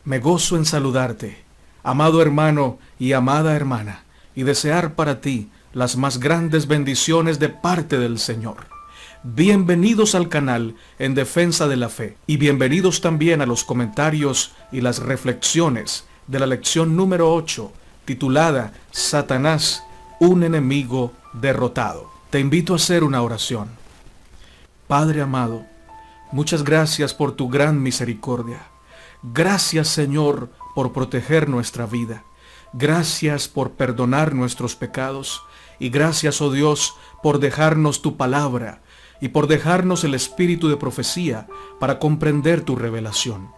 Me gozo en saludarte, amado hermano y amada hermana, y desear para ti las más grandes bendiciones de parte del Señor. Bienvenidos al canal En Defensa de la Fe, y bienvenidos también a los comentarios y las reflexiones de la lección número 8, titulada Satanás, un enemigo derrotado. Te invito a hacer una oración. Padre amado, muchas gracias por tu gran misericordia. Gracias, Señor, por proteger nuestra vida. Gracias por perdonar nuestros pecados. Y gracias, oh Dios, por dejarnos tu palabra y por dejarnos el espíritu de profecía para comprender tu revelación.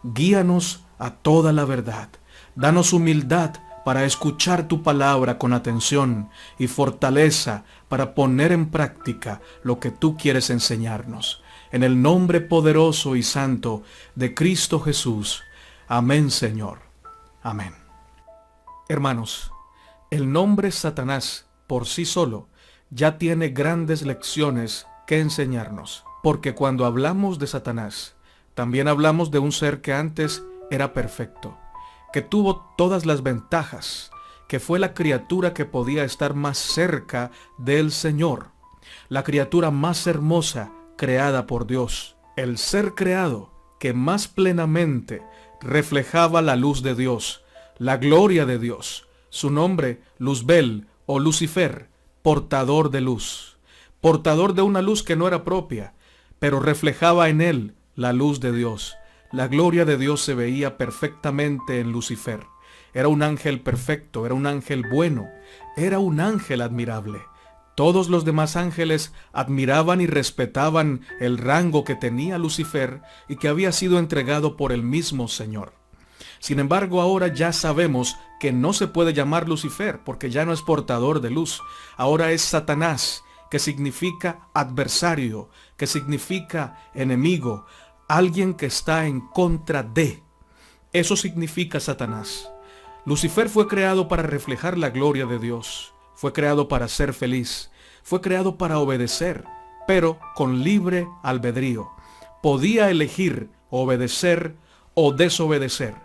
Guíanos a toda la verdad. Danos humildad para escuchar tu palabra con atención y fortaleza para poner en práctica lo que tú quieres enseñarnos. En el nombre poderoso y santo de Cristo Jesús. Amén, Señor. Amén. Hermanos, el nombre Satanás por sí solo ya tiene grandes lecciones que enseñarnos, porque cuando hablamos de Satanás, también hablamos de un ser que antes era perfecto, que tuvo todas las ventajas, que fue la criatura que podía estar más cerca del Señor, la criatura más hermosa creada por Dios, el ser creado que más plenamente reflejaba la luz de Dios, la gloria de Dios, su nombre Luzbel o Lucifer, portador de luz, portador de una luz que no era propia, pero reflejaba en él la luz de Dios. La gloria de Dios se veía perfectamente en Lucifer. Era un ángel perfecto, era un ángel bueno, era un ángel admirable. Todos los demás ángeles admiraban y respetaban el rango que tenía Lucifer y que había sido entregado por el mismo Señor. Sin embargo, ahora ya sabemos que no se puede llamar Lucifer porque ya no es portador de luz. Ahora es Satanás, que significa adversario, que significa enemigo, alguien que está en contra de. Eso significa Satanás. Lucifer fue creado para reflejar la gloria de Dios. Fue creado para ser feliz. Fue creado para obedecer, pero con libre albedrío. Podía elegir obedecer o desobedecer,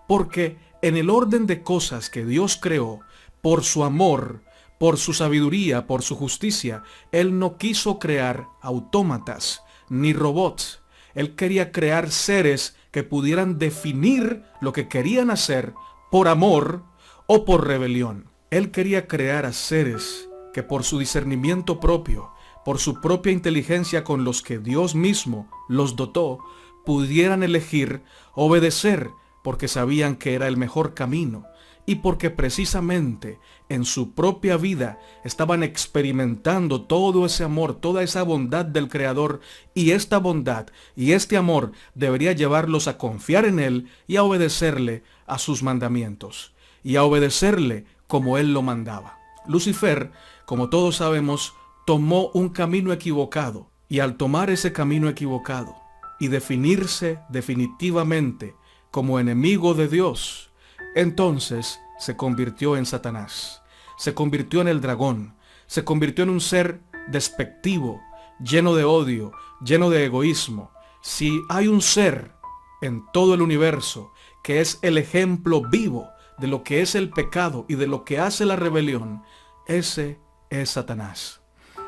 porque en el orden de cosas que Dios creó, por su amor, por su sabiduría, por su justicia, Él no quiso crear autómatas ni robots. Él quería crear seres que pudieran definir lo que querían hacer por amor o por rebelión. Él quería crear a seres que por su discernimiento propio, por su propia inteligencia con los que Dios mismo los dotó, pudieran elegir obedecer porque sabían que era el mejor camino y porque precisamente en su propia vida estaban experimentando todo ese amor, toda esa bondad del Creador, y esta bondad y este amor debería llevarlos a confiar en Él y a obedecerle a sus mandamientos y a obedecerle como Él lo mandaba. Lucifer, como todos sabemos, tomó un camino equivocado, y al tomar ese camino equivocado y definirse definitivamente como enemigo de Dios, entonces se convirtió en Satanás, se convirtió en el dragón, se convirtió en un ser despectivo, lleno de odio, lleno de egoísmo. Si hay un ser en todo el universo que es el ejemplo vivo de lo que es el pecado y de lo que hace la rebelión, ese es Satanás.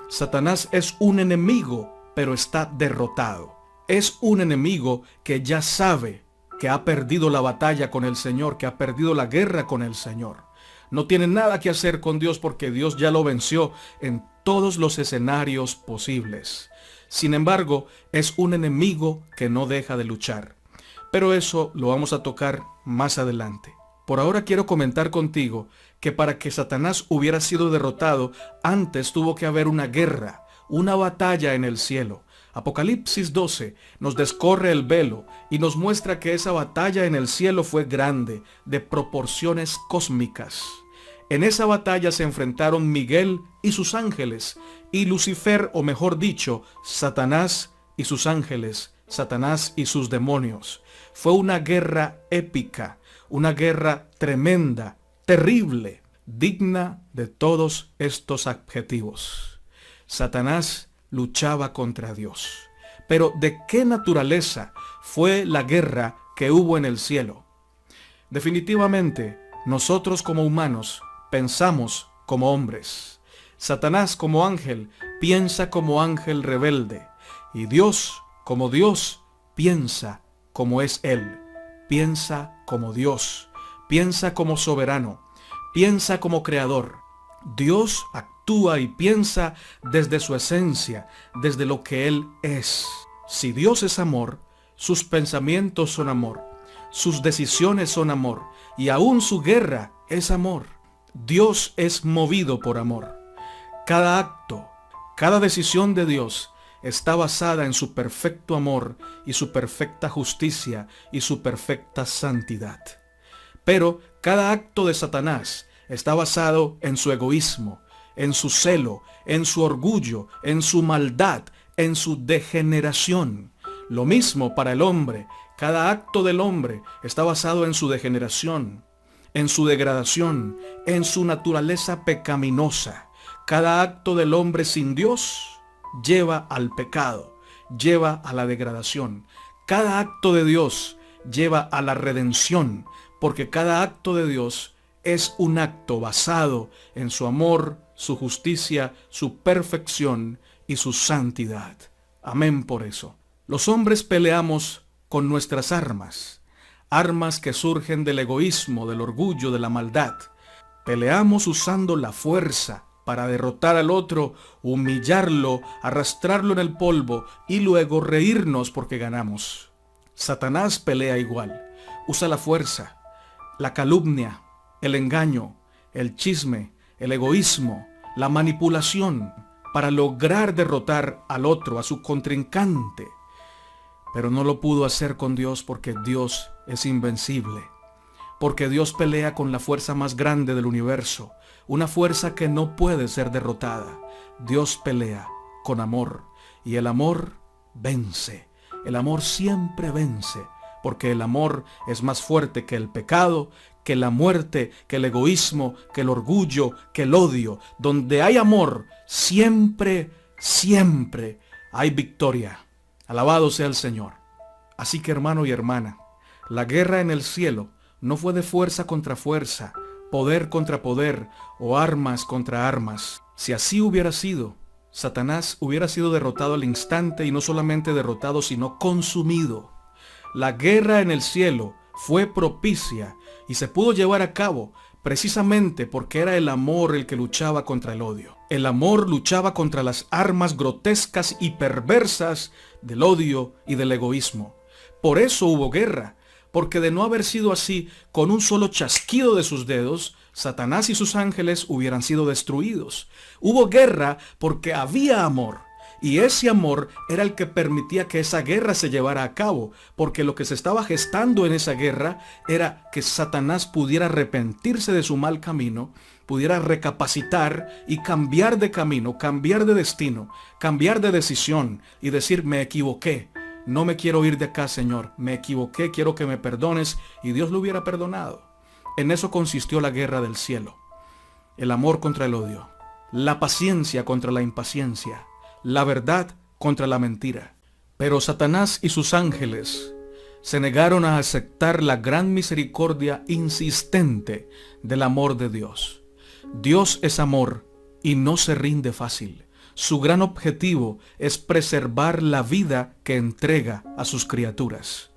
Satanás es un enemigo, pero está derrotado. Es un enemigo que ya sabe que ha perdido la batalla con el Señor, que ha perdido la guerra con el Señor. No tiene nada que hacer con Dios porque Dios ya lo venció en todos los escenarios posibles. Sin embargo, es un enemigo que no deja de luchar. Pero eso lo vamos a tocar más adelante. Por ahora quiero comentar contigo que para que Satanás hubiera sido derrotado, antes tuvo que haber una guerra, una batalla en el cielo. Apocalipsis 12 nos descorre el velo y nos muestra que esa batalla en el cielo fue grande, de proporciones cósmicas. En esa batalla se enfrentaron Miguel y sus ángeles, y Lucifer, o mejor dicho, Satanás y sus ángeles, Satanás y sus demonios. Fue una guerra épica, una guerra tremenda, terrible, digna de todos estos adjetivos. Satanás luchaba contra Dios. Pero ¿de qué naturaleza fue la guerra que hubo en el cielo? Definitivamente, nosotros como humanos pensamos como hombres. Satanás como ángel piensa como ángel rebelde. Y Dios como Dios piensa como es Él. Piensa como Dios. Piensa como soberano. Piensa como creador. Dios actúa y piensa desde su esencia, desde lo que Él es. Si Dios es amor, sus pensamientos son amor, sus decisiones son amor, y aún su guerra es amor. Dios es movido por amor. Cada acto, cada decisión de Dios está basada en su perfecto amor y su perfecta justicia y su perfecta santidad. Pero cada acto de Satanás está basado en su egoísmo, en su celo, en su orgullo, en su maldad, en su degeneración. Lo mismo para el hombre. Cada acto del hombre está basado en su degeneración, en su degradación, en su naturaleza pecaminosa. Cada acto del hombre sin Dios lleva al pecado, lleva a la degradación. Cada acto de Dios lleva a la redención, porque cada acto de Dios es un acto basado en su amor, su justicia, su perfección y su santidad. Amén por eso. Los hombres peleamos con nuestras armas, armas que surgen del egoísmo, del orgullo, de la maldad. Peleamos usando la fuerza para derrotar al otro, humillarlo, arrastrarlo en el polvo y luego reírnos porque ganamos. Satanás pelea igual. Usa la fuerza, la calumnia, el engaño, el chisme, el egoísmo, la manipulación para lograr derrotar al otro, a su contrincante. Pero no lo pudo hacer con Dios porque Dios es invencible. Porque Dios pelea con la fuerza más grande del universo, una fuerza que no puede ser derrotada. Dios pelea con amor y el amor vence. El amor siempre vence, porque el amor es más fuerte que el pecado, que la muerte, que el egoísmo, que el orgullo, que el odio. Donde hay amor, siempre, siempre hay victoria. Alabado sea el Señor. Así que hermano y hermana, la guerra en el cielo no fue de fuerza contra fuerza, poder contra poder o armas contra armas. Si así hubiera sido, Satanás hubiera sido derrotado al instante y no solamente derrotado, sino consumido. La guerra en el cielo fue propicia y se pudo llevar a cabo precisamente porque era el amor el que luchaba contra el odio. El amor luchaba contra las armas grotescas y perversas del odio y del egoísmo. Por eso hubo guerra, porque de no haber sido así, con un solo chasquido de sus dedos, Satanás y sus ángeles hubieran sido destruidos. Hubo guerra porque había amor. Y ese amor era el que permitía que esa guerra se llevara a cabo, porque lo que se estaba gestando en esa guerra era que Satanás pudiera arrepentirse de su mal camino, pudiera recapacitar y cambiar de camino, cambiar de destino, cambiar de decisión y decir: me equivoqué, no me quiero ir de acá, Señor, me equivoqué, quiero que me perdones, y Dios lo hubiera perdonado. En eso consistió la guerra del cielo: el amor contra el odio, la paciencia contra la impaciencia, la verdad contra la mentira. Pero Satanás y sus ángeles se negaron a aceptar la gran misericordia insistente del amor de Dios. Dios es amor y no se rinde fácil. Su gran objetivo es preservar la vida que entrega a sus criaturas.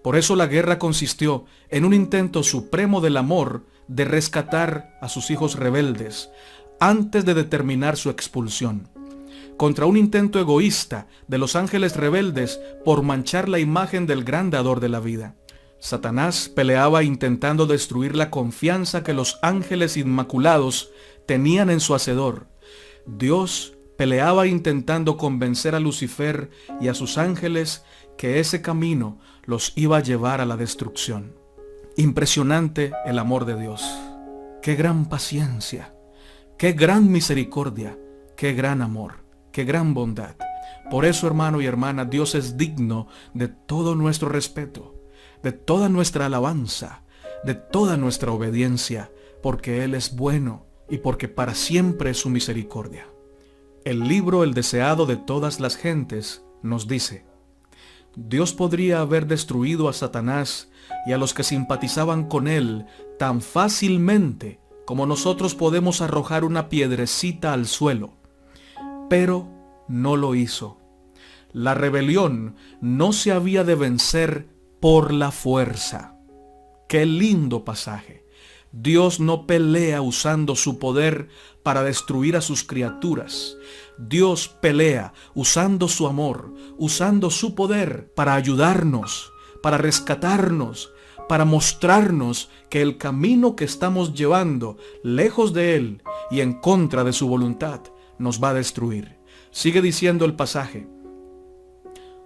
Por eso la guerra consistió en un intento supremo del amor de rescatar a sus hijos rebeldes antes de determinar su expulsión, contra un intento egoísta de los ángeles rebeldes por manchar la imagen del gran dador de la vida. Satanás peleaba intentando destruir la confianza que los ángeles inmaculados tenían en su Hacedor. Dios peleaba intentando convencer a Lucifer y a sus ángeles que ese camino los iba a llevar a la destrucción. Impresionante el amor de Dios. Qué gran paciencia, qué gran misericordia, qué gran amor, qué gran bondad. Por eso, hermano y hermana, Dios es digno de todo nuestro respeto, de toda nuestra alabanza, de toda nuestra obediencia, porque Él es bueno y porque para siempre es su misericordia. El libro El deseado de todas las gentes nos dice: Dios podría haber destruido a Satanás y a los que simpatizaban con él tan fácilmente como nosotros podemos arrojar una piedrecita al suelo, pero no lo hizo. La rebelión no se había de vencer por la fuerza. ¡Qué lindo pasaje! Dios no pelea usando su poder para destruir a sus criaturas. Dios pelea usando su amor, usando su poder para ayudarnos, para rescatarnos, para mostrarnos que el camino que estamos llevando lejos de Él y en contra de su voluntad nos va a destruir. Sigue diciendo el pasaje: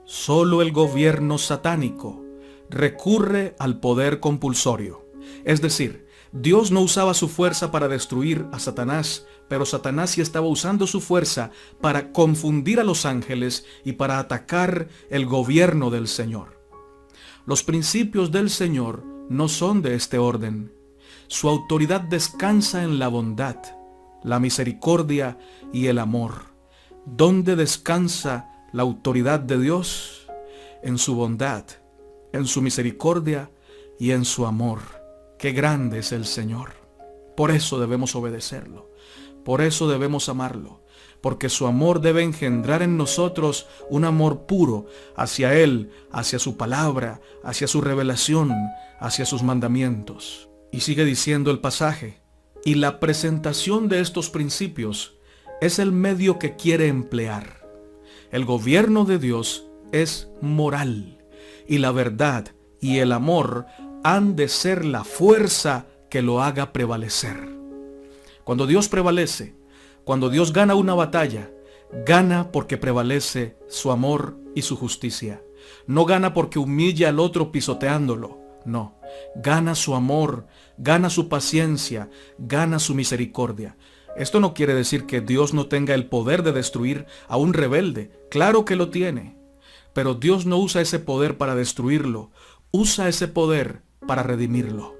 solo el gobierno satánico recurre al poder compulsorio. Es decir, Dios no usaba su fuerza para destruir a Satanás, pero Satanás sí estaba usando su fuerza para confundir a los ángeles y para atacar el gobierno del Señor. Los principios del Señor no son de este orden. Su autoridad descansa en la bondad, la misericordia y el amor. ¿Dónde descansa la autoridad de Dios? En su bondad, en su misericordia y en su amor. ¡Qué grande es el Señor! Por eso debemos obedecerlo. Por eso debemos amarlo. Porque su amor debe engendrar en nosotros un amor puro hacia Él, hacia su palabra, hacia su revelación, hacia sus mandamientos. Y sigue diciendo el pasaje: y la presentación de estos principios es el medio que quiere emplear. El gobierno de Dios es moral, y la verdad y el amor han de ser la fuerza que lo haga prevalecer. Cuando Dios prevalece, cuando Dios gana una batalla, gana porque prevalece su amor y su justicia. No gana porque humilla al otro pisoteándolo. No, gana su amor, gana su paciencia, gana su misericordia. Esto no quiere decir que Dios no tenga el poder de destruir a un rebelde. Claro que lo tiene. Pero Dios no usa ese poder para destruirlo. Usa ese poder para redimirlo.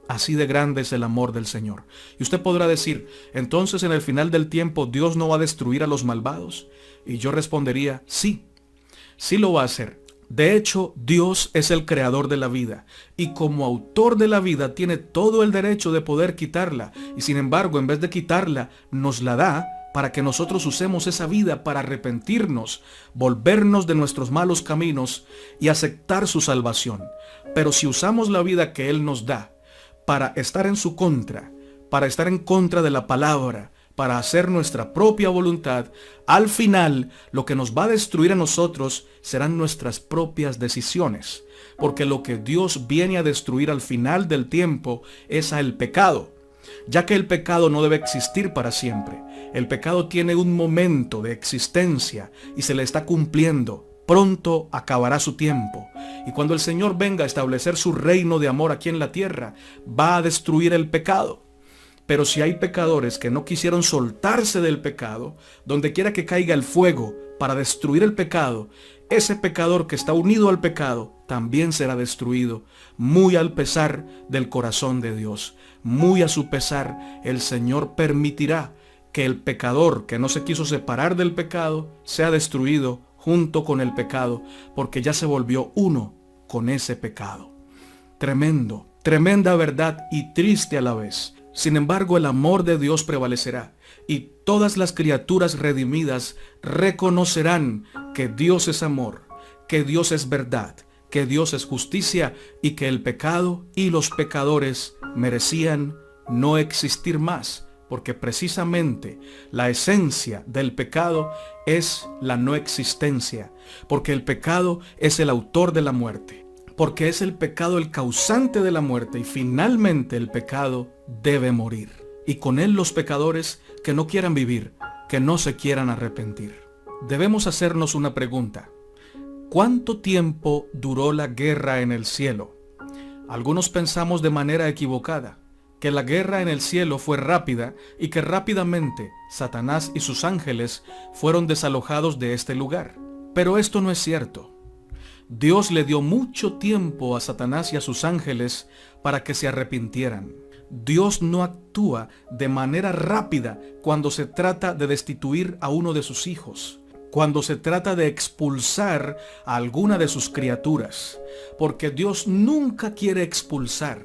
Así de grande es el amor del Señor. Y usted podrá decir: entonces en el final del tiempo Dios no va a destruir a los malvados. Y yo respondería: sí, sí lo va a hacer. De hecho, Dios es el creador de la vida, y como autor de la vida tiene todo el derecho de poder quitarla, y sin embargo, en vez de quitarla, nos la da para que nosotros usemos esa vida para arrepentirnos, volvernos de nuestros malos caminos y aceptar su salvación. Pero si usamos la vida que Él nos da para estar en su contra, para estar en contra de la palabra, para hacer nuestra propia voluntad, al final lo que nos va a destruir a nosotros serán nuestras propias decisiones, porque lo que Dios viene a destruir al final del tiempo es el pecado, ya que el pecado no debe existir para siempre. El pecado tiene un momento de existencia y se le está cumpliendo. Pronto acabará su tiempo, y cuando el Señor venga a establecer su reino de amor aquí en la tierra, va a destruir el pecado. Pero si hay pecadores que no quisieron soltarse del pecado, donde quiera que caiga el fuego para destruir el pecado, ese pecador que está unido al pecado también será destruido, muy al pesar del corazón de Dios. Muy a su pesar, el Señor permitirá que el pecador que no se quiso separar del pecado sea destruido junto con el pecado, porque ya se volvió uno con ese pecado. Tremendo, tremenda verdad y triste a la vez. Sin embargo, el amor de Dios prevalecerá, y todas las criaturas redimidas reconocerán que Dios es amor, que Dios es verdad, que Dios es justicia, y que el pecado y los pecadores merecían no existir más, porque precisamente la esencia del pecado es la no existencia, porque el pecado es el autor de la muerte. Porque es el pecado el causante de la muerte, y finalmente el pecado debe morir. Y con él los pecadores que no quieran vivir, que no se quieran arrepentir. Debemos hacernos una pregunta: ¿cuánto tiempo duró la guerra en el cielo? Algunos pensamos de manera equivocada que la guerra en el cielo fue rápida y que rápidamente Satanás y sus ángeles fueron desalojados de este lugar. Pero esto no es cierto. Dios le dio mucho tiempo a Satanás y a sus ángeles para que se arrepintieran. Dios no actúa de manera rápida cuando se trata de destituir a uno de sus hijos. cuando se trata de expulsar a alguna de sus criaturas, porque Dios nunca quiere expulsar,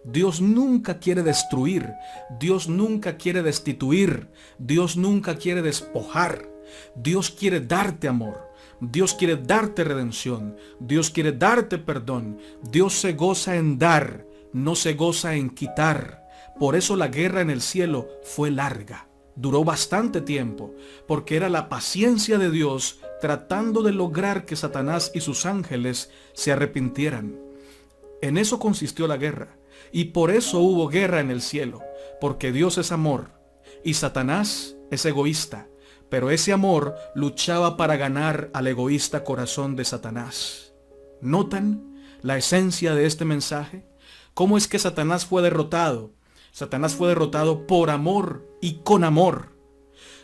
Dios nunca quiere destruir, Dios nunca quiere destituir, Dios nunca quiere despojar. Dios quiere darte amor, Dios quiere darte redención, Dios quiere darte perdón. Dios se goza en dar, no se goza en quitar. Por eso la guerra en el cielo fue larga. Duró bastante tiempo, porque era la paciencia de Dios tratando de lograr que Satanás y sus ángeles se arrepintieran. En eso consistió la guerra, y por eso hubo guerra en el cielo, porque Dios es amor, y Satanás es egoísta, pero ese amor luchaba para ganar al egoísta corazón de Satanás. ¿Notan la esencia de este mensaje? ¿Cómo es que Satanás fue derrotado? Satanás fue derrotado por amor y con amor.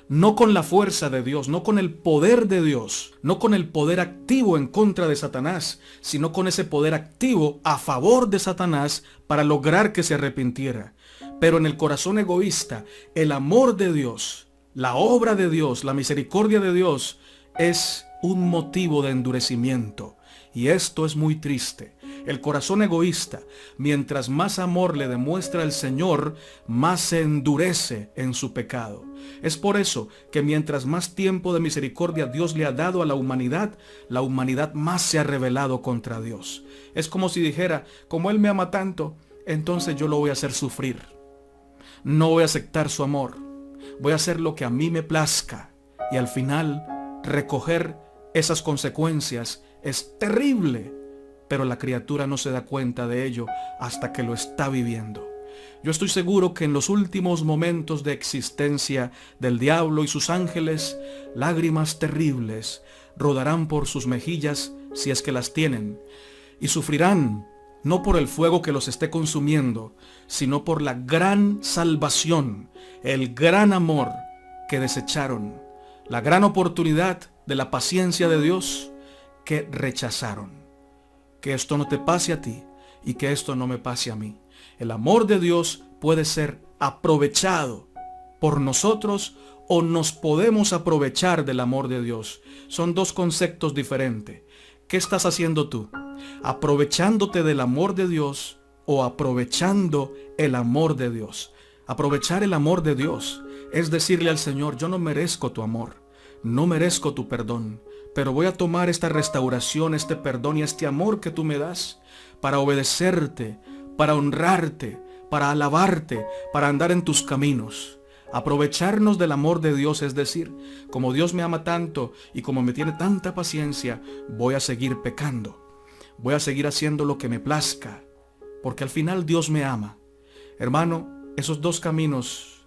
No con la fuerza de Dios, no con el poder de Dios, no con el poder activo en contra de Satanás, sino con ese poder activo a favor de Satanás para lograr que se arrepintiera. Pero en el corazón egoísta, el amor de Dios, la obra de Dios, la misericordia de Dios es un motivo de endurecimiento. Y esto es muy triste. El corazón egoísta, mientras más amor le demuestra el Señor, más se endurece en su pecado. Es por eso que mientras más tiempo de misericordia Dios le ha dado a la humanidad más se ha rebelado contra Dios. Es como si dijera, como Él me ama tanto, entonces yo lo voy a hacer sufrir. No voy a aceptar su amor. Voy a hacer lo que a mí me plazca. Y al final, recoger esas consecuencias es terrible. Pero la criatura no se da cuenta de ello hasta que lo está viviendo. Yo estoy seguro que en los últimos momentos de existencia del diablo y sus ángeles, lágrimas terribles rodarán por sus mejillas si es que las tienen, y sufrirán no por el fuego que los esté consumiendo, sino por la gran salvación, el gran amor que desecharon, la gran oportunidad de la paciencia de Dios que rechazaron. Que esto no te pase a ti y que esto no me pase a mí. El amor de Dios puede ser aprovechado por nosotros o nos podemos aprovechar del amor de Dios. Son dos conceptos diferentes. ¿Qué estás haciendo tú? ¿Aprovechándote del amor de Dios o aprovechando el amor de Dios? Aprovechar el amor de Dios es decirle al Señor, yo no merezco tu amor, no merezco tu perdón, pero voy a tomar esta restauración, este perdón y este amor que tú me das para obedecerte, para honrarte, para alabarte, para andar en tus caminos. Aprovecharnos del amor de Dios, es decir, como Dios me ama tanto y como me tiene tanta paciencia, voy a seguir pecando. Voy a seguir haciendo lo que me plazca, porque al final Dios me ama. Hermano, esos dos caminos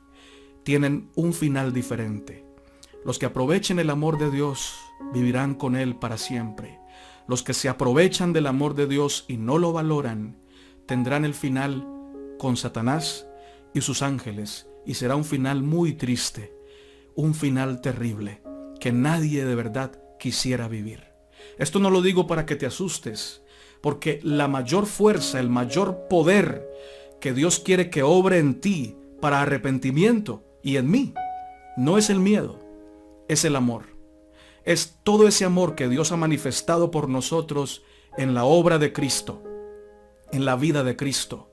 tienen un final diferente. Los que aprovechen el amor de Dios vivirán con Él para siempre. Los que se aprovechan del amor de Dios y no lo valoran, tendrán el final con Satanás y sus ángeles, y será un final muy triste, un final terrible, que nadie de verdad quisiera vivir. Esto no lo digo para que te asustes, porque la mayor fuerza, el mayor poder que Dios quiere que obre en ti para arrepentimiento y en mí, no es el miedo, es el amor. Es todo ese amor que Dios ha manifestado por nosotros en la obra de Cristo, en la vida de Cristo,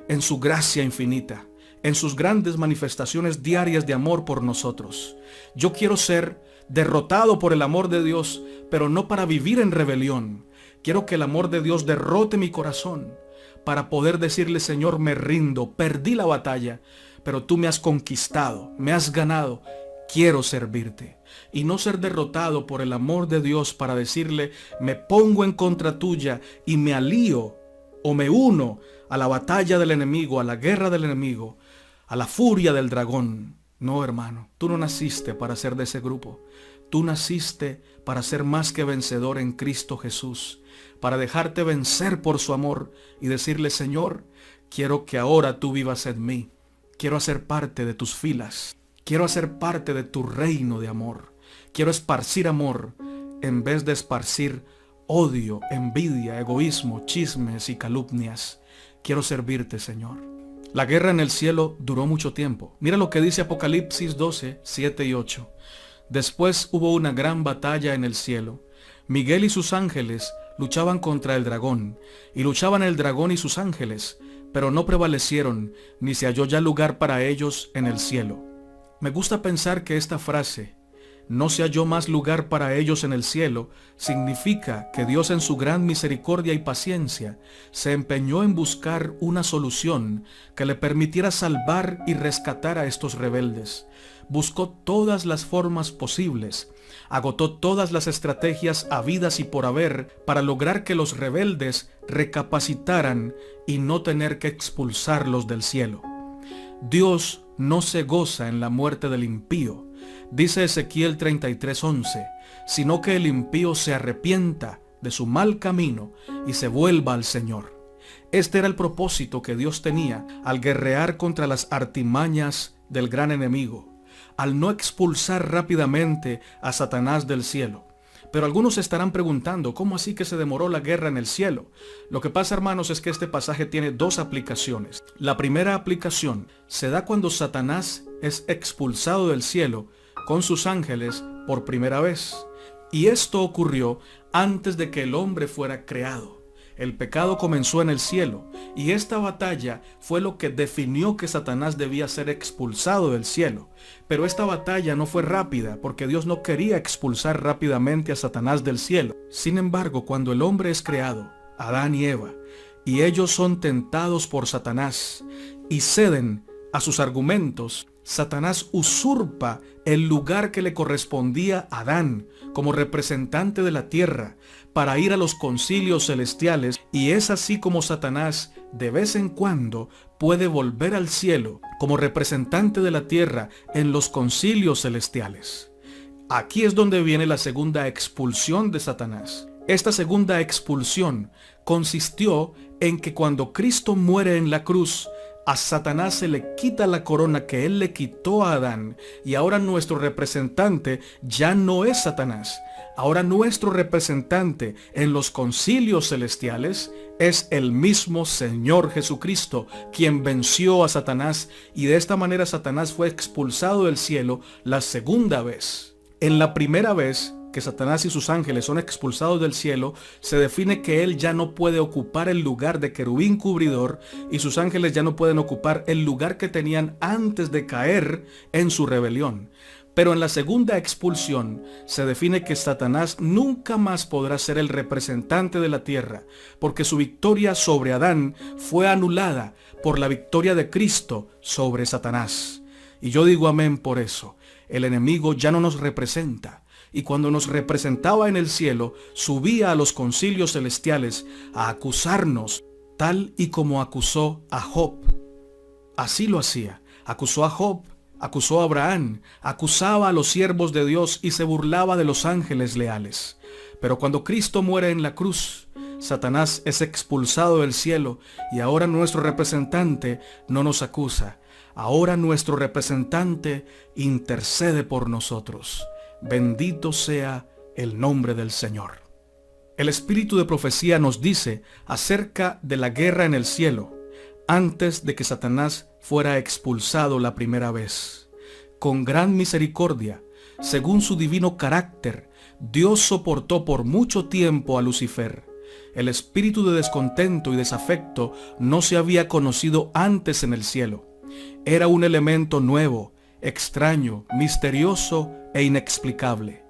en su gracia infinita, en sus grandes manifestaciones diarias de amor por nosotros. Yo quiero ser derrotado por el amor de Dios, pero no para vivir en rebelión. Quiero que el amor de Dios derrote mi corazón para poder decirle, Señor, me rindo, perdí la batalla, pero tú me has conquistado, me has ganado. Quiero servirte y no ser derrotado por el amor de Dios para decirle, me pongo en contra tuya y me alío o me uno a la batalla del enemigo, a la guerra del enemigo, a la furia del dragón. No, hermano, tú no naciste para ser de ese grupo. Tú naciste para ser más que vencedor en Cristo Jesús, para dejarte vencer por su amor y decirle, Señor, quiero que ahora tú vivas en mí. Quiero hacer parte de tus filas. Quiero hacer parte de tu reino de amor. Quiero esparcir amor en vez de esparcir odio, envidia, egoísmo, chismes y calumnias. Quiero servirte, Señor. La guerra en el cielo duró mucho tiempo. Mira lo que dice Apocalipsis 12, 7 y 8. Después hubo una gran batalla en el cielo. Miguel y sus ángeles luchaban contra el dragón, y luchaban el dragón y sus ángeles, pero no prevalecieron, ni se halló ya lugar para ellos en el cielo. Me gusta pensar que esta frase, no se halló más lugar para ellos en el cielo, significa que Dios en su gran misericordia y paciencia se empeñó en buscar una solución que le permitiera salvar y rescatar a estos rebeldes. Buscó todas las formas posibles, agotó todas las estrategias habidas y por haber para lograr que los rebeldes recapacitaran y no tener que expulsarlos del cielo. Dios no se goza en la muerte del impío, dice Ezequiel 33:11, sino que el impío se arrepienta de su mal camino y se vuelva al Señor. Este era el propósito que Dios tenía al guerrear contra las artimañas del gran enemigo, al no expulsar rápidamente a Satanás del cielo. Pero algunos estarán preguntando, ¿cómo así que se demoró la guerra en el cielo? Lo que pasa, hermanos, es que este pasaje tiene dos aplicaciones. La primera aplicación se da cuando Satanás es expulsado del cielo con sus ángeles por primera vez. Y esto ocurrió antes de que el hombre fuera creado. El pecado comenzó en el cielo, y esta batalla fue lo que definió que Satanás debía ser expulsado del cielo. Pero esta batalla no fue rápida, porque Dios no quería expulsar rápidamente a Satanás del cielo. Sin embargo, cuando el hombre es creado, Adán y Eva, y ellos son tentados por Satanás y ceden a sus argumentos, Satanás usurpa el lugar que le correspondía a Adán como representante de la tierra para ir a los concilios celestiales, y es así como Satanás de vez en cuando puede volver al cielo como representante de la tierra en los concilios celestiales. Aquí es donde viene la segunda expulsión de Satanás. Esta segunda expulsión consistió en que cuando Cristo muere en la cruz, a Satanás se le quita la corona que él le quitó a Adán, y ahora nuestro representante ya no es Satanás. Ahora nuestro representante en los concilios celestiales es el mismo Señor Jesucristo, quien venció a Satanás, y de esta manera Satanás fue expulsado del cielo la segunda vez. En la primera vez que Satanás y sus ángeles son expulsados del cielo, se define que él ya no puede ocupar el lugar de querubín cubridor, y sus ángeles ya no pueden ocupar el lugar que tenían antes de caer en su rebelión. Pero en la segunda expulsión se define que Satanás nunca más podrá ser el representante de la tierra, porque su victoria sobre Adán fue anulada por la victoria de Cristo sobre Satanás. Y yo digo amén por eso. El enemigo ya no nos representa. Y cuando nos representaba en el cielo, subía a los concilios celestiales a acusarnos, tal y como acusó a Job. Así lo hacía. Acusó a Job, acusó a Abraham, acusaba a los siervos de Dios y se burlaba de los ángeles leales. Pero cuando Cristo muere en la cruz, Satanás es expulsado del cielo, y ahora nuestro representante no nos acusa. Ahora nuestro representante intercede por nosotros. Bendito sea el nombre del Señor. El espíritu de profecía nos dice acerca de la guerra en el cielo, antes de que Satanás fuera expulsado la primera vez. Con gran misericordia, según su divino carácter, Dios soportó por mucho tiempo a Lucifer. El espíritu de descontento y desafecto no se había conocido antes en el cielo. Era un elemento nuevo, extraño, misterioso e inexplicable.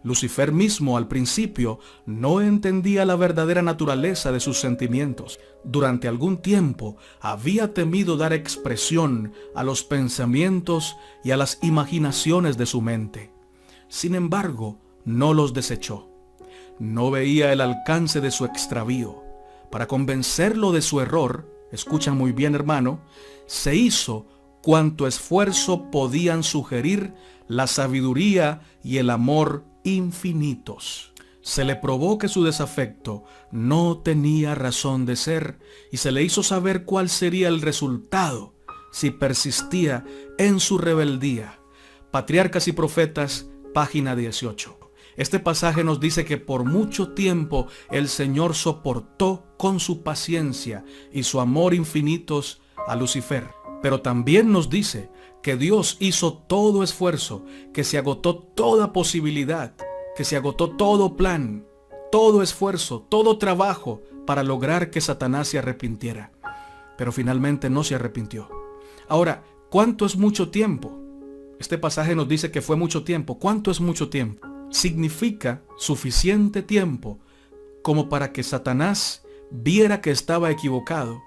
Lucifer mismo al principio no entendía la verdadera naturaleza de sus sentimientos. Durante algún tiempo había temido dar expresión a los pensamientos y a las imaginaciones de su mente. Sin embargo, no los desechó. No veía el alcance de su extravío. Para convencerlo de su error, escucha muy bien, hermano, se hizo cuanto esfuerzo podían sugerir la sabiduría y el amor infinitos. Se le probó que su desafecto no tenía razón de ser, y se le hizo saber cuál sería el resultado si persistía en su rebeldía. Patriarcas y Profetas, página 18. Este pasaje nos dice que por mucho tiempo el Señor soportó con su paciencia y su amor infinitos a Lucifer. Pero también nos dice que Dios hizo todo esfuerzo, que se agotó toda posibilidad, que se agotó todo plan, todo esfuerzo, todo trabajo para lograr que Satanás se arrepintiera. Pero finalmente no se arrepintió. Ahora, ¿cuánto es mucho tiempo? Este pasaje nos dice que fue mucho tiempo. ¿Cuánto es mucho tiempo? Significa suficiente tiempo como para que Satanás viera que estaba equivocado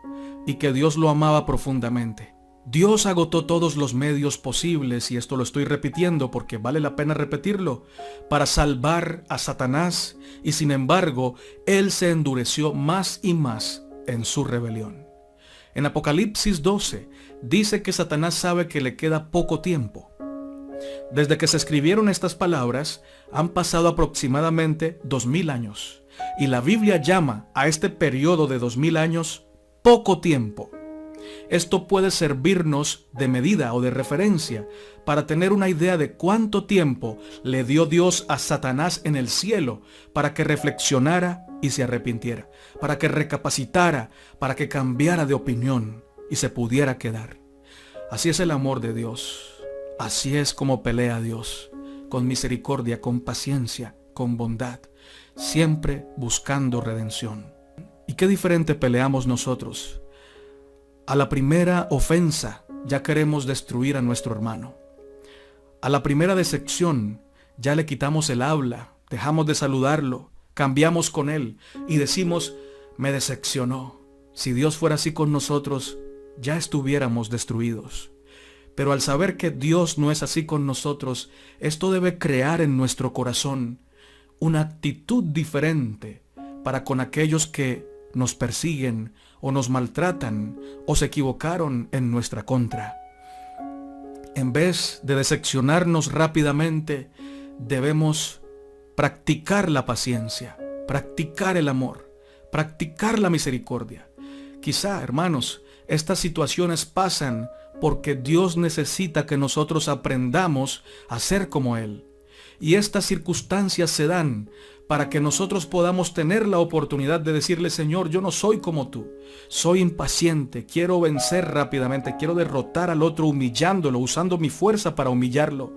y que Dios lo amaba profundamente. Dios agotó todos los medios posibles, y esto lo estoy repitiendo porque vale la pena repetirlo, para salvar a Satanás, y sin embargo, él se endureció más y más en su rebelión. En Apocalipsis 12 dice que Satanás sabe que le queda poco tiempo. Desde que se escribieron estas palabras, han pasado aproximadamente 2000 años, y la Biblia llama a este periodo de 2000 años poco tiempo. Esto puede servirnos de medida o de referencia para tener una idea de cuánto tiempo le dio Dios a Satanás en el cielo para que reflexionara y se arrepintiera, para que recapacitara, para que cambiara de opinión y se pudiera quedar. Así es el amor de Dios. Así es como pelea Dios, con misericordia, con paciencia, con bondad, siempre buscando redención. ¿Y qué diferente peleamos nosotros? A la primera ofensa ya queremos destruir a nuestro hermano. A la primera decepción ya le quitamos el habla, dejamos de saludarlo, cambiamos con él y decimos, me decepcionó. Si Dios fuera así con nosotros, ya estuviéramos destruidos. Pero al saber que Dios no es así con nosotros, esto debe crear en nuestro corazón una actitud diferente para con aquellos que nos persiguen o nos maltratan o se equivocaron en nuestra contra. En vez de decepcionarnos rápidamente, debemos practicar la paciencia, practicar el amor, practicar la misericordia. Quizá, hermanos, estas situaciones pasan porque Dios necesita que nosotros aprendamos a ser como Él. Y estas circunstancias se dan para que nosotros podamos tener la oportunidad de decirle, Señor, yo no soy como tú. Soy impaciente, quiero vencer rápidamente, quiero derrotar al otro humillándolo, usando mi fuerza para humillarlo.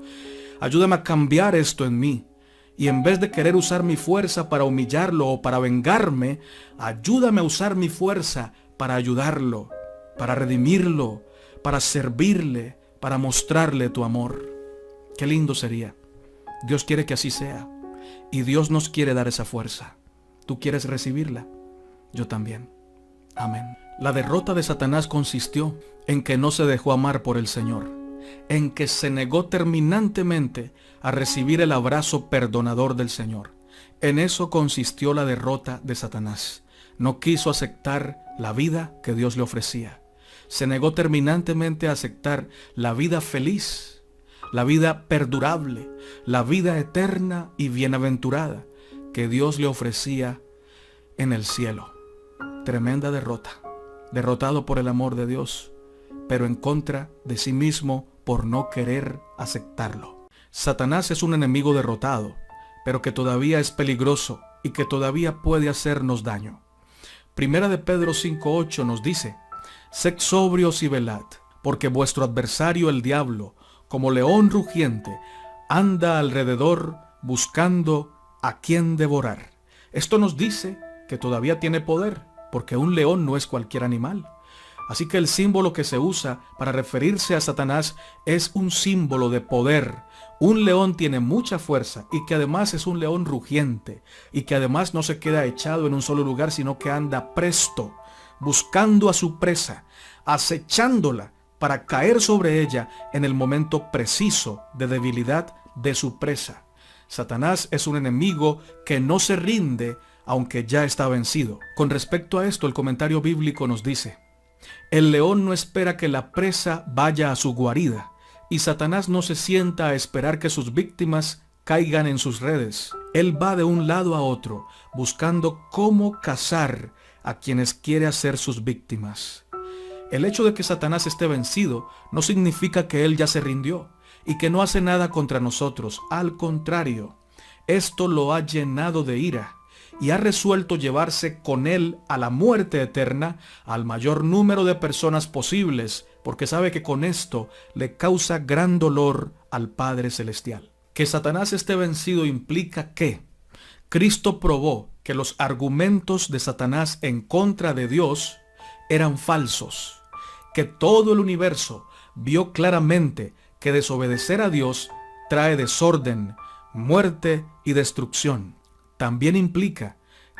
Ayúdame a cambiar esto en mí. Y en vez de querer usar mi fuerza para humillarlo o para vengarme, ayúdame a usar mi fuerza para ayudarlo, para redimirlo, para servirle, para mostrarle tu amor. Qué lindo sería. Dios quiere que así sea. Y Dios nos quiere dar esa fuerza. ¿Tú quieres recibirla? Yo también. Amén. La derrota de Satanás consistió en que no se dejó amar por el Señor, en que se negó terminantemente a recibir el abrazo perdonador del Señor. En eso consistió la derrota de Satanás. No quiso aceptar la vida que Dios le ofrecía. Se negó terminantemente a aceptar la vida feliz, la vida perdurable, la vida eterna y bienaventurada que Dios le ofrecía en el cielo. Tremenda derrota, derrotado por el amor de Dios, pero en contra de sí mismo por no querer aceptarlo. Satanás es un enemigo derrotado, pero que todavía es peligroso y que todavía puede hacernos daño. Primera de Pedro 5:8 nos dice, sed sobrios y velad, porque vuestro adversario el diablo, como león rugiente, anda alrededor buscando a quien devorar. Esto nos dice que todavía tiene poder, porque un león no es cualquier animal. Así que el símbolo que se usa para referirse a Satanás es un símbolo de poder. Un león tiene mucha fuerza y que además es un león rugiente y que además no se queda echado en un solo lugar, sino que anda presto, buscando a su presa, acechándola para caer sobre ella en el momento preciso de debilidad de su presa. Satanás es un enemigo que no se rinde aunque ya está vencido. Con respecto a esto, el comentario bíblico nos dice, el león no espera que la presa vaya a su guarida, y Satanás no se sienta a esperar que sus víctimas caigan en sus redes. Él va de un lado a otro, buscando cómo cazar a quienes quiere hacer sus víctimas. El hecho de que Satanás esté vencido no significa que él ya se rindió y que no hace nada contra nosotros. Al contrario, esto lo ha llenado de ira y ha resuelto llevarse con él a la muerte eterna al mayor número de personas posibles porque sabe que con esto le causa gran dolor al Padre Celestial. Que Satanás esté vencido implica que Cristo probó que los argumentos de Satanás en contra de Dios eran falsos, que todo el universo vio claramente que desobedecer a Dios trae desorden, muerte y destrucción. También implica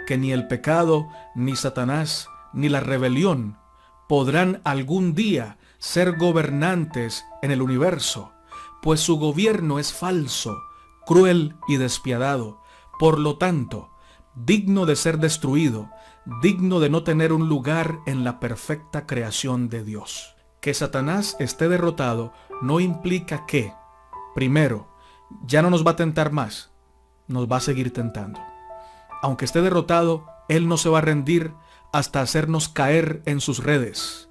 que ni el pecado, ni Satanás, ni la rebelión podrán algún día ser gobernantes en el universo, pues su gobierno es falso, cruel y despiadado, por lo tanto, digno de ser destruido, digno de no tener un lugar en la perfecta creación de Dios. Que Satanás esté derrotado no implica que, primero, ya no nos va a tentar más, nos va a seguir tentando. Aunque esté derrotado, él no se va a rendir hasta hacernos caer en sus redes.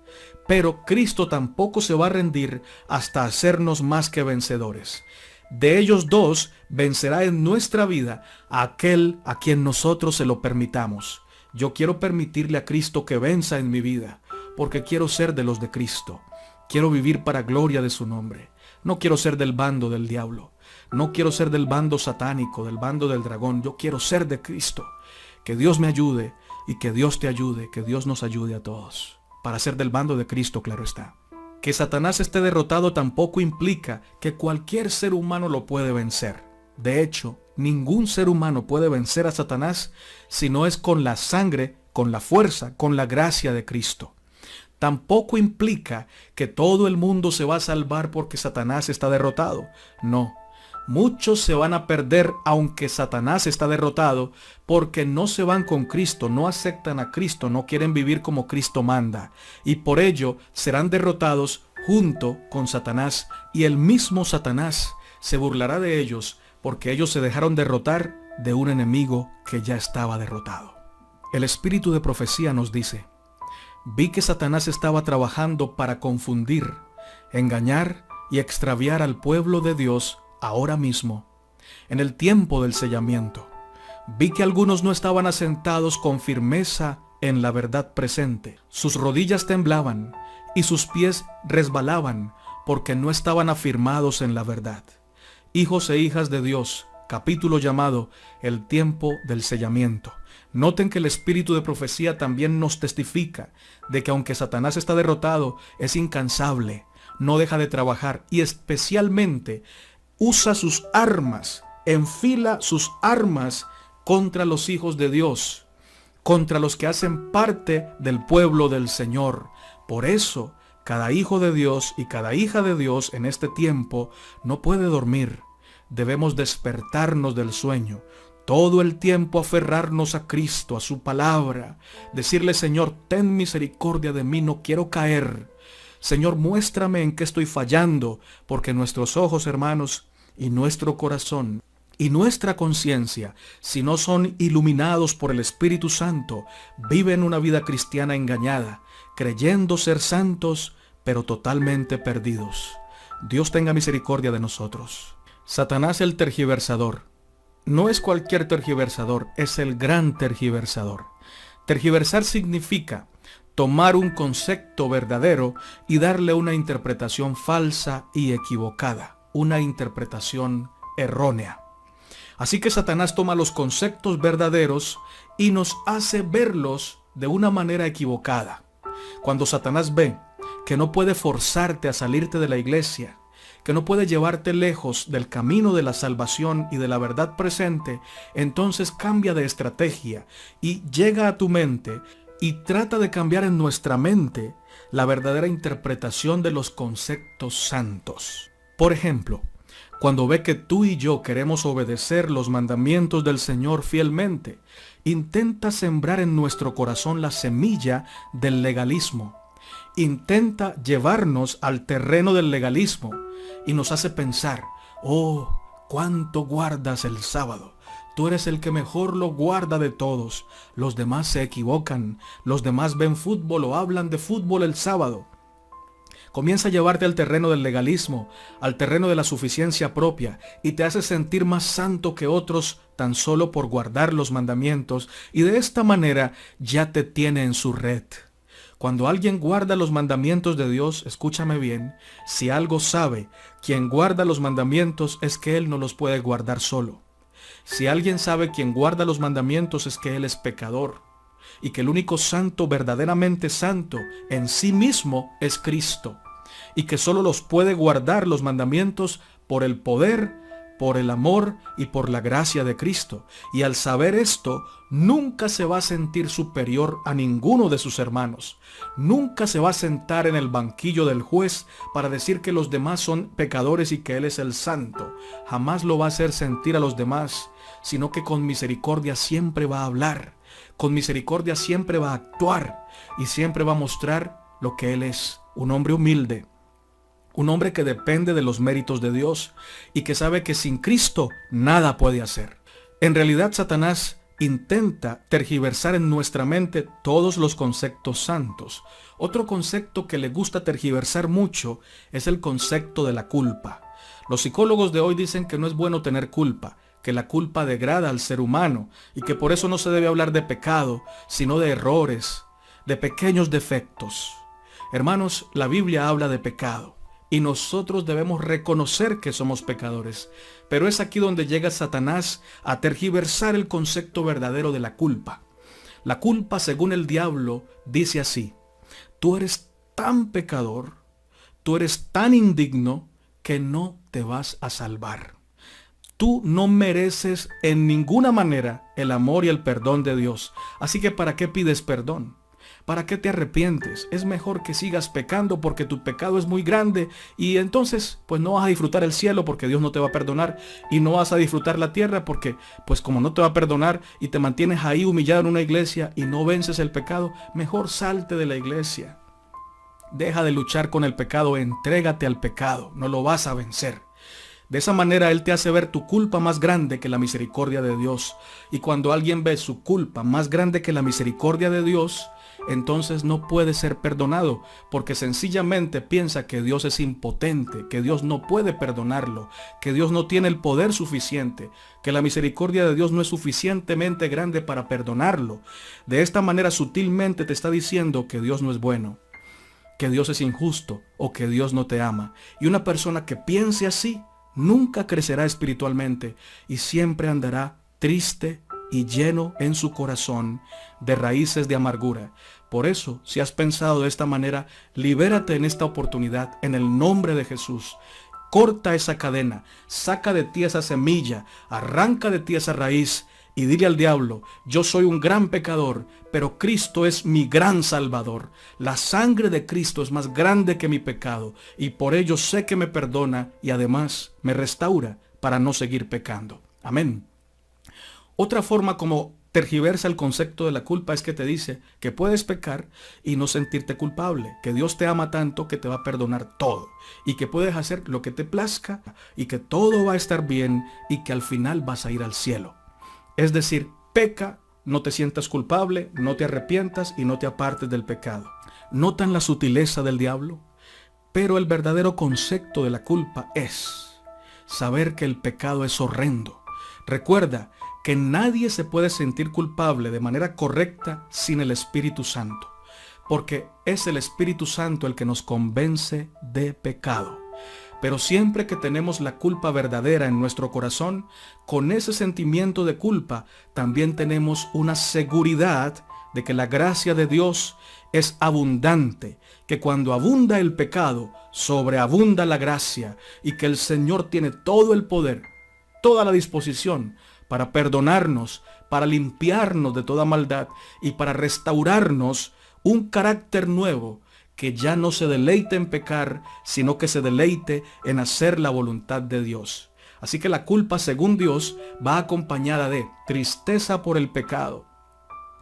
Pero Cristo tampoco se va a rendir hasta hacernos más que vencedores. De ellos dos vencerá en nuestra vida a aquel a quien nosotros se lo permitamos. Yo quiero permitirle a Cristo que venza en mi vida, porque quiero ser de los de Cristo. Quiero vivir para gloria de su nombre. No quiero ser del bando del diablo. No quiero ser del bando satánico, del bando del dragón. Yo quiero ser de Cristo. Que Dios me ayude y que Dios te ayude, que Dios nos ayude a todos. Para ser del bando de Cristo, claro está. Que Satanás esté derrotado tampoco implica que cualquier ser humano lo puede vencer. De hecho, ningún ser humano puede vencer a Satanás si no es con la sangre, con la fuerza, con la gracia de Cristo. Tampoco implica que todo el mundo se va a salvar porque Satanás está derrotado. No. Muchos se van a perder aunque Satanás está derrotado porque no se van con Cristo, no aceptan a Cristo, no quieren vivir como Cristo manda. Y por ello serán derrotados junto con Satanás y el mismo Satanás se burlará de ellos porque ellos se dejaron derrotar de un enemigo que ya estaba derrotado. El espíritu de profecía nos dice: vi que Satanás estaba trabajando para confundir, engañar y extraviar al pueblo de Dios ahora mismo, en el tiempo del sellamiento. Vi que algunos no estaban asentados con firmeza en la verdad presente. Sus rodillas temblaban y sus pies resbalaban porque no estaban afirmados en la verdad. Hijos e hijas de Dios, capítulo llamado El tiempo del sellamiento. Noten que el espíritu de profecía también nos testifica de que aunque Satanás está derrotado, es incansable, no deja de trabajar y especialmente usa sus armas, enfila sus armas contra los hijos de Dios, contra los que hacen parte del pueblo del Señor. Por eso, cada hijo de Dios y cada hija de Dios en este tiempo no puede dormir. Debemos despertarnos del sueño, todo el tiempo aferrarnos a Cristo, a su palabra, decirle: Señor, ten misericordia de mí, no quiero caer. Señor, muéstrame en qué estoy fallando, porque nuestros ojos, hermanos, y nuestro corazón y nuestra conciencia, si no son iluminados por el Espíritu Santo, viven una vida cristiana engañada, creyendo ser santos, pero totalmente perdidos. Dios tenga misericordia de nosotros. Satanás el tergiversador. No es cualquier tergiversador, es el gran tergiversador. Tergiversar significa tomar un concepto verdadero y darle una interpretación falsa y equivocada, una interpretación errónea. Así que Satanás toma los conceptos verdaderos y nos hace verlos de una manera equivocada. Cuando Satanás ve que no puede forzarte a salirte de la iglesia, que no puede llevarte lejos del camino de la salvación y de la verdad presente, entonces cambia de estrategia y llega a tu mente y trata de cambiar en nuestra mente la verdadera interpretación de los conceptos santos. Por ejemplo, cuando ve que tú y yo queremos obedecer los mandamientos del Señor fielmente, intenta sembrar en nuestro corazón la semilla del legalismo. Intenta llevarnos al terreno del legalismo y nos hace pensar: oh, cuánto guardas el sábado. Tú eres el que mejor lo guarda de todos. Los demás se equivocan. Los demás ven fútbol o hablan de fútbol el sábado. Comienza a llevarte al terreno del legalismo, al terreno de la suficiencia propia, y te hace sentir más santo que otros tan solo por guardar los mandamientos, y de esta manera ya te tiene en su red. Cuando alguien guarda los mandamientos de Dios, escúchame bien, si algo sabe quien guarda los mandamientos es que él no los puede guardar solo. Si alguien sabe quien guarda los mandamientos es que él es pecador y que el único santo, verdaderamente santo en sí mismo es Cristo, y que solo los puede guardar los mandamientos por el poder, por el amor y por la gracia de Cristo. Y al saber esto, nunca se va a sentir superior a ninguno de sus hermanos. Nunca se va a sentar en el banquillo del juez para decir que los demás son pecadores y que Él es el santo. Jamás lo va a hacer sentir a los demás, sino que con misericordia siempre va a hablar. Con misericordia siempre va a actuar y siempre va a mostrar lo que Él es, un hombre humilde. Un hombre que depende de los méritos de Dios y que sabe que sin Cristo nada puede hacer. En realidad, Satanás intenta tergiversar en nuestra mente todos los conceptos santos. Otro concepto que le gusta tergiversar mucho es el concepto de la culpa. Los psicólogos de hoy dicen que no es bueno tener culpa, que la culpa degrada al ser humano y que por eso no se debe hablar de pecado, sino de errores, de pequeños defectos. Hermanos, la Biblia habla de pecado. Y nosotros debemos reconocer que somos pecadores. Pero es aquí donde llega Satanás a tergiversar el concepto verdadero de la culpa. La culpa, según el diablo, dice así: tú eres tan pecador, tú eres tan indigno que no te vas a salvar. Tú no mereces en ninguna manera el amor y el perdón de Dios. Así que ¿para qué pides perdón? ¿Para qué te arrepientes? Es mejor que sigas pecando porque tu pecado es muy grande y entonces pues no vas a disfrutar el cielo porque Dios no te va a perdonar, y no vas a disfrutar la tierra porque pues como no te va a perdonar y te mantienes ahí humillado en una iglesia y no vences el pecado, mejor salte de la iglesia. Deja de luchar con el pecado, entrégate al pecado, no lo vas a vencer. De esa manera Él te hace ver tu culpa más grande que la misericordia de Dios. Y cuando alguien ve su culpa más grande que la misericordia de Dios, entonces no puede ser perdonado, porque sencillamente piensa que Dios es impotente, que Dios no puede perdonarlo, que Dios no tiene el poder suficiente, que la misericordia de Dios no es suficientemente grande para perdonarlo. De esta manera sutilmente te está diciendo que Dios no es bueno, que Dios es injusto o que Dios no te ama. Y una persona que piense así nunca crecerá espiritualmente y siempre andará triste y lleno en su corazón de raíces de amargura. Por eso, si has pensado de esta manera, libérate en esta oportunidad en el nombre de Jesús. Corta esa cadena, saca de ti esa semilla, arranca de ti esa raíz y dile al diablo: yo soy un gran pecador, pero Cristo es mi gran Salvador. La sangre de Cristo es más grande que mi pecado y por ello sé que me perdona y además me restaura para no seguir pecando. Amén. Otra forma como tergiversa el concepto de la culpa es que te dice que puedes pecar y no sentirte culpable, que Dios te ama tanto que te va a perdonar todo y que puedes hacer lo que te plazca y que todo va a estar bien y que al final vas a ir al cielo. Es decir, peca, no te sientas culpable, no te arrepientas y no te apartes del pecado. ¿Notan la sutileza del diablo? Pero el verdadero concepto de la culpa es saber que el pecado es horrendo. Recuerda que nadie se puede sentir culpable de manera correcta sin el Espíritu Santo, porque es el Espíritu Santo el que nos convence de pecado. Pero siempre que tenemos la culpa verdadera en nuestro corazón, con ese sentimiento de culpa también tenemos una seguridad de que la gracia de Dios es abundante, que cuando abunda el pecado, sobreabunda la gracia y que el Señor tiene todo el poder, toda la disposición para perdonarnos, para limpiarnos de toda maldad y para restaurarnos un carácter nuevo que ya no se deleite en pecar, sino que se deleite en hacer la voluntad de Dios. Así que la culpa, según Dios, va acompañada de tristeza por el pecado,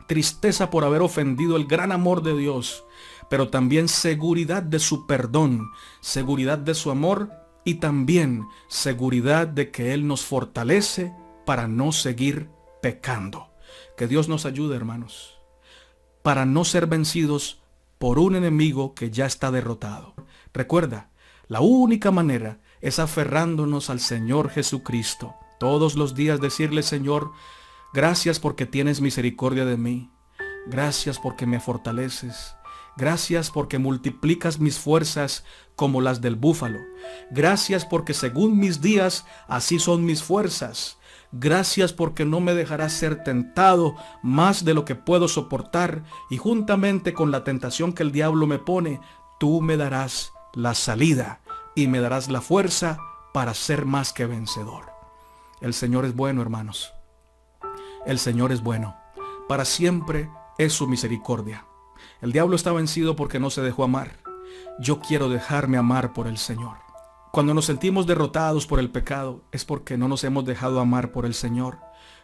tristeza por haber ofendido el gran amor de Dios, pero también seguridad de su perdón, seguridad de su amor y también seguridad de que Él nos fortalece para no seguir pecando. Que Dios nos ayude, hermanos, para no ser vencidos por un enemigo que ya está derrotado. Recuerda, la única manera es aferrándonos al Señor Jesucristo. Todos los días decirle: Señor, gracias porque tienes misericordia de mí. Gracias porque me fortaleces. Gracias porque multiplicas mis fuerzas como las del búfalo. Gracias porque según mis días, así son mis fuerzas. Gracias porque no me dejarás ser tentado más de lo que puedo soportar, y juntamente con la tentación que el diablo me pone, tú me darás la salida y me darás la fuerza para ser más que vencedor. El Señor es bueno, hermanos. El Señor es bueno. Para siempre es su misericordia. El diablo está vencido porque no se dejó amar. Yo quiero dejarme amar por el Señor. Cuando nos sentimos derrotados por el pecado, es porque no nos hemos dejado amar por el Señor.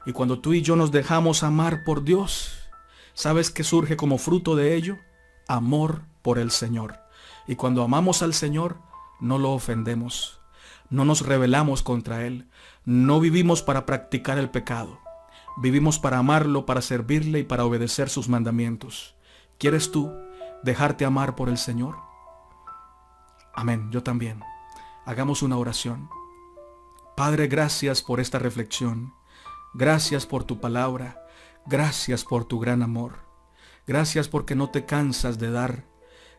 Y cuando tú y yo nos dejamos amar por Dios, ¿sabes qué surge como fruto de ello? Amor por el Señor. Y cuando amamos al Señor, no lo ofendemos. No nos rebelamos contra Él. No vivimos para practicar el pecado. Vivimos para amarlo, para servirle y para obedecer sus mandamientos. ¿Quieres tú dejarte amar por el Señor? Amén, yo también. Hagamos una oración. Padre, gracias por esta reflexión. Gracias por tu palabra. Gracias por tu gran amor. Gracias porque no te cansas de dar.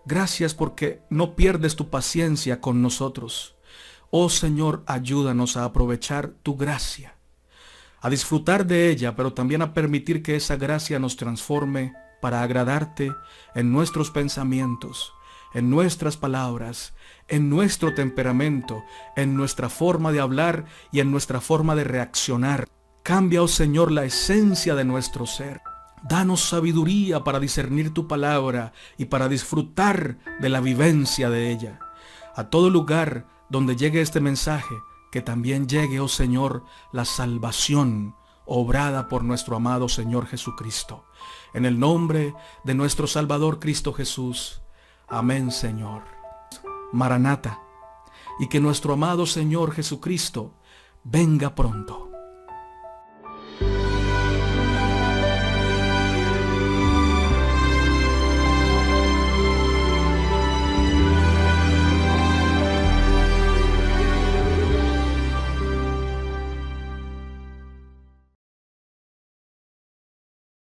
Gracias porque no pierdes tu paciencia con nosotros. Oh Señor, ayúdanos a aprovechar tu gracia, a disfrutar de ella, pero también a permitir que esa gracia nos transforme para agradarte en nuestros pensamientos, en nuestras palabras, en nuestro temperamento, en nuestra forma de hablar y en nuestra forma de reaccionar. Cambia, oh Señor, la esencia de nuestro ser. Danos sabiduría para discernir tu palabra y para disfrutar de la vivencia de ella. A todo lugar donde llegue este mensaje, que también llegue, oh Señor, la salvación obrada por nuestro amado Señor Jesucristo. En el nombre de nuestro Salvador Cristo Jesús. Amén, Señor. Maranata. Y que nuestro amado Señor Jesucristo venga pronto.